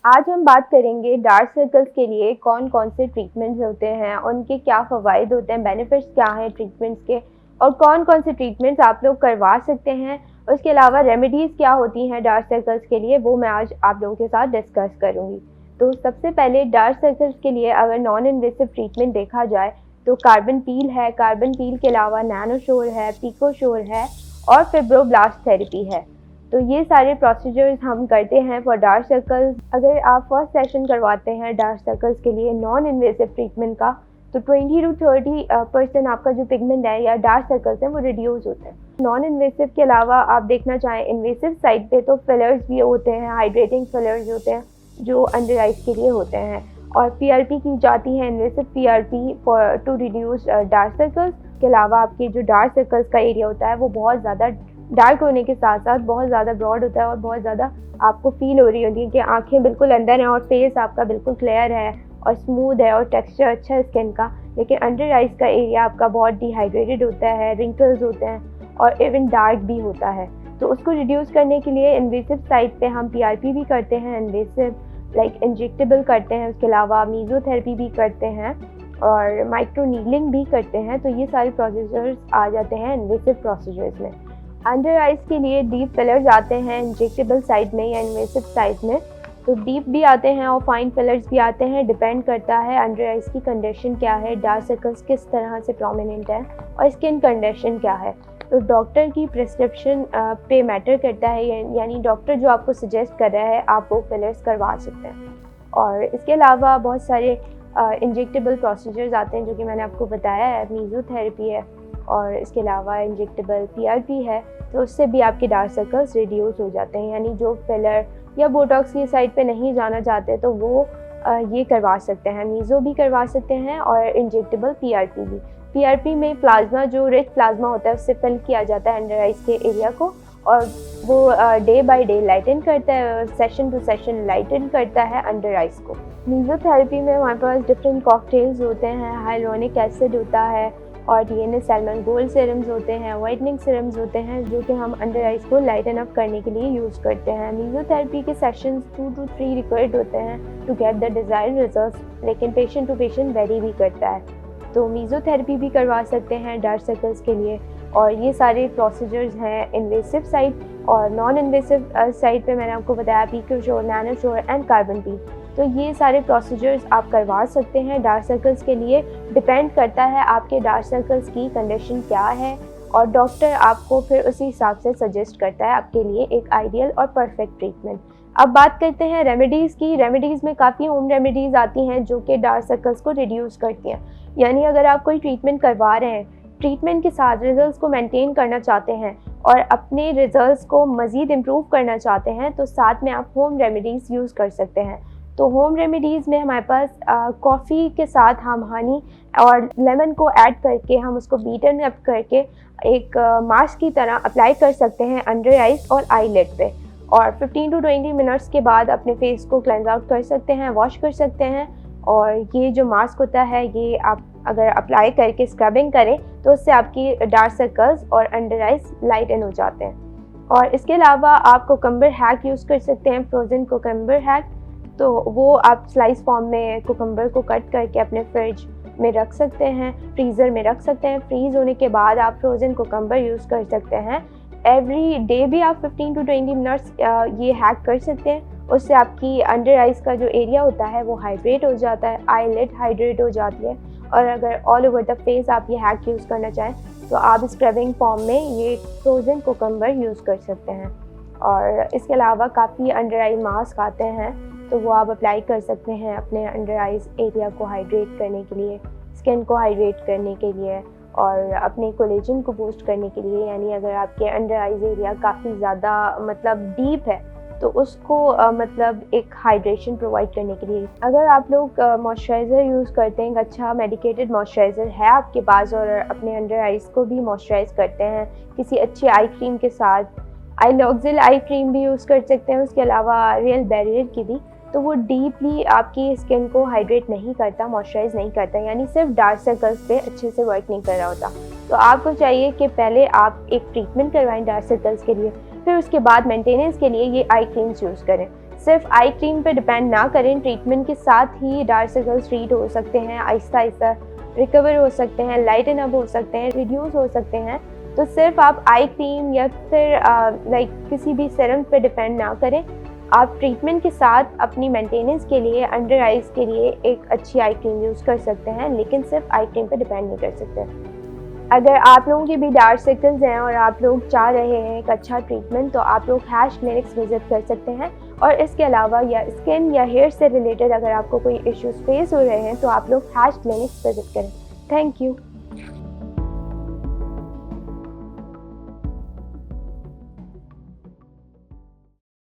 आज हम बात करेंगे डार्क सर्कल्स के लिए कौन कौन से ट्रीटमेंट्स होते हैं, उनके क्या फ़वाइद होते हैं, बेनिफिट्स क्या हैं ट्रीटमेंट्स के, और कौन कौन से ट्रीटमेंट्स आप लोग करवा सकते हैं। उसके अलावा रेमेडीज़ क्या होती हैं डार्क सर्कल्स के लिए, वो मैं आज आप लोगों के साथ डिस्कस करूँगी। तो सबसे पहले डार्क सर्कल्स के लिए अगर नॉन इन्वेसिव ट्रीटमेंट देखा जाए तो कार्बन पील है। कार्बन पील के अलावा नैनोशोर है, पिकोशोर है और फिब्रोब्लास्ट थेरेपी है। तो ये सारे प्रोसीजर्स हम करते हैं फॉर डार्क सर्कल्स। अगर आप फर्स्ट सेशन करवाते हैं डार्क सर्कल्स के लिए नॉन इन्वेसिव ट्रीटमेंट का, तो 20 to 30% आपका जो पिगमेंट है या डार्क सर्कल्स हैं वो रिड्यूस होते हैं। नॉन इन्वेसिव के अलावा आप देखना चाहें इन्वेसिव साइड पे तो फिलर्स भी होते हैं, हाइड्रेटिंग फिलर्स होते हैं जो अंडर आइज के लिए होते हैं, और पीआरपी की जाती है, invasive PRP for to reduce dark circles. के अलावा आपके जो डार्क सर्कल्स का एरिया होता है वो बहुत ज़्यादा डार्क होने के साथ साथ बहुत ज़्यादा ब्रॉड होता है और बहुत ज़्यादा आपको फील हो रही होती है कि आंखें बिल्कुल अंदर हैं और फेस आपका बिल्कुल क्लियर है और स्मूथ है और टेक्सचर अच्छा है स्किन का। लेकिन अंडर आइज का एरिया आपका बहुत डिहाइड्रेटेड होता है, रिंकल्स होते हैं और इवन डार्क भी होता है। तो उसको रिड्यूस करने के लिए इन्वेसिव साइड पे हम पीआरपी भी करते हैं, इन्वेसिव लाइक इंजेक्टेबल करते हैं, उसके अलावा मीज़ोथेरेपी भी करते हैं और माइक्रो नीडलिंग भी करते हैं। तो ये सारे प्रोसीजर्स आ जाते हैं इन्वेसिव प्रोसीजर्स में। अंडर आइज के लिए डीप फिलर्स आते हैं इंजेक्टेबल साइड में या इन्वेसिव साइड में। तो डीप भी आते हैं और फाइन फिलर्स भी आते हैं, डिपेंड करता है अंडर आइज की कंडीशन क्या है, डार्क सर्कल्स किस तरह से प्रोमिनेंट है और स्किन कंडीशन क्या है। तो डॉक्टर की प्रिस्क्रिप्शन पे मैटर करता है, यानी डॉक्टर जो आपको सजेस्ट कर रहा है आप वो फिलर्स करवा सकते हैं। और इसके अलावा बहुत सारे इंजेक्टेबल प्रोसीजर्स आते हैं जो कि मैंने आपको बताया है, मीज़ोथेरेपी है और इसके अलावा इंजेक्टेबल पीआरपी है। तो उससे भी आपके डार्क सर्कल्स रिड्यूस हो जाते हैं, यानी जो फिलर या बोटॉक्स की साइड पे नहीं जाना चाहते तो वो ये करवा सकते हैं, मीज़ो भी करवा सकते हैं और इंजेक्टेबल पीआरपी भी। पीआरपी में प्लाज्मा जो रिच प्लाज्मा होता है उससे फिल किया जाता है अंडर आइज के एरिया को और वो डे बाय डे लाइटन करता है, सेशन टू सेशन लाइटन करता है अंडर आइज को। मीज़ोथेरेपी में हमारे पास डिफरेंट कॉकटेल्स होते हैं, हाइलोनिक एसिड होता है और डीएनए सैल्मन गोल्ड सीरम्स होते हैं, वाइटनिंग सीरम्स होते हैं जो कि हम अंडर आइज को लाइटन अप करने के लिए यूज़ करते हैं। मीज़ोथेरेपी के सेशंस 2 to 3 रिक्वायर्ड होते हैं to get the desired results, लेकिन पेशेंट टू पेशेंट वेरी भी करता है। तो मीज़ोथेरेपी भी करवा सकते हैं डार्क सर्कल्स के लिए। और ये सारे प्रोसीजर्स हैं इन्वेसिव साइड और नॉन इन्वेसिव साइड पे मैंने आपको बताया पिकोशोर, नैनोशोर एंड कार्बन पील। तो ये सारे प्रोसीजर्स आप करवा सकते हैं डार्क सर्कल्स के लिए। डिपेंड करता है आपके डार्क सर्कल्स की कंडीशन क्या है और डॉक्टर आपको फिर उसी हिसाब से सजेस्ट करता है आपके लिए एक आइडियल और परफेक्ट ट्रीटमेंट। अब बात करते हैं रेमेडीज़ की। रेमेडीज़ में काफ़ी होम रेमेडीज़ आती हैं जो कि डार्क सर्कल्स को रिड्यूस करती हैं। यानी अगर आप कोई ट्रीटमेंट करवा रहे हैं, ट्रीटमेंट के साथ रिजल्ट्स को मेंटेन करना चाहते हैं और अपने रिजल्ट्स को मज़ीद इम्प्रूव करना चाहते हैं, तो साथ में आप होम रेमेडीज़ यूज़ कर सकते हैं। तो होम रेमेडीज़ में हमारे पास कॉफ़ी के साथ हम हनी और लेमन को ऐड करके हम उसको बीटन अप करके एक मास्क की तरह अप्लाई कर सकते हैं अंडर आइज और आईलिड पे, और 15 to 20 मिनट्स के बाद अपने फेस को क्लेंज आउट कर सकते हैं, वॉश कर सकते हैं। और ये जो मास्क होता है ये आप अगर अप्लाई करके स्क्रबिंग करें तो उससे आपकी डार्क सर्कल्स और अंडर आइज लाइटन हो जाते हैं। और इसके अलावा आप कोकम्बर हैक यूज़ कर सकते हैं, फ्रोज़न कोकम्बर हैक। तो वो आप स्लाइस फॉर्म में कोकम्बर को कट करके अपने फ्रिज में रख सकते हैं, फ्रीज़र में रख सकते हैं। फ्रीज़ होने के बाद आप फ्रोज़न कोकम्बर यूज़ कर सकते हैं। एवरी डे भी आप 15 to 20 मिनट्स ये हैक कर सकते हैं। उससे आपकी अंडर आइज का जो एरिया होता है वो हाइड्रेट हो जाता है, आईलिड हाइड्रेट हो जाती है। और अगर ऑल ओवर द फेस आप ये हैक यूज़ करना चाहें तो आप स्क्रबिंग फॉर्म में ये फ्रोज़न कोकम्बर यूज़ कर सकते हैं। और इसके अलावा काफ़ी अंडर आई मास्क आते हैं तो वो आप अप्लाई कर सकते हैं अपने अंडर आइज एरिया को हाइड्रेट करने के लिए, स्किन को हाइड्रेट करने के लिए और अपने कोलेजन को बूस्ट करने के लिए। यानी अगर आपके अंडर आइज एरिया काफ़ी ज़्यादा मतलब डीप है तो उसको मतलब एक हाइड्रेशन प्रोवाइड करने के लिए। अगर आप लोग मॉइस्चराइज़र यूज़ करते हैं, एक अच्छा मेडिकेटेड मॉइस्चराइज़र है आपके पास और अपने अंडर आइज़ को भी मॉइस्चराइज़ करते हैं किसी अच्छी आई क्रीम के साथ, आईलॉक्सिल आई क्रीम भी यूज़ कर सकते हैं, उसके अलावा रियल बैरियर की भी, तो वो डीपली आपकी स्किन को हाइड्रेट नहीं करता, मॉइस्चराइज नहीं करता, यानी सिर्फ डार्क सर्कल्स पे अच्छे से वर्क नहीं कर रहा होता। तो आपको चाहिए कि पहले आप एक ट्रीटमेंट करवाएं डार्क सर्कल्स के लिए, फिर उसके बाद मेंटेनेंस के लिए ये आई क्रीम्स यूज़ करें। सिर्फ आई क्रीम पे डिपेंड ना करें, ट्रीटमेंट के साथ ही डार्क सर्कल्स ट्रीट हो सकते हैं, आहिस्ता आहिस्ता रिकवर हो सकते हैं, लाइटन अप हो सकते हैं, रिड्यूस हो सकते हैं। तो सिर्फ आप आई क्रीम या फिर किसी भी सीरम पे डिपेंड ना करें। आप ट्रीटमेंट के साथ अपनी मेंटेनेंस के लिए अंडर आइज़ के लिए एक अच्छी आई क्रीम यूज़ कर सकते हैं, लेकिन सिर्फ आई क्रीम पे डिपेंड नहीं कर सकते। अगर आप लोगों के भी डार्क सर्कल्स हैं और आप लोग चाह रहे हैं एक अच्छा ट्रीटमेंट, तो आप लोग हैश क्लिनिक्स विज़िट कर सकते हैं। और इसके अलावा या स्किन या हेयर से रिलेटेड अगर आपको कोई इश्यूज़ फेस हो रहे हैं तो आप लोग हैश क्लिनिक्स विज़िट करें। Thank you.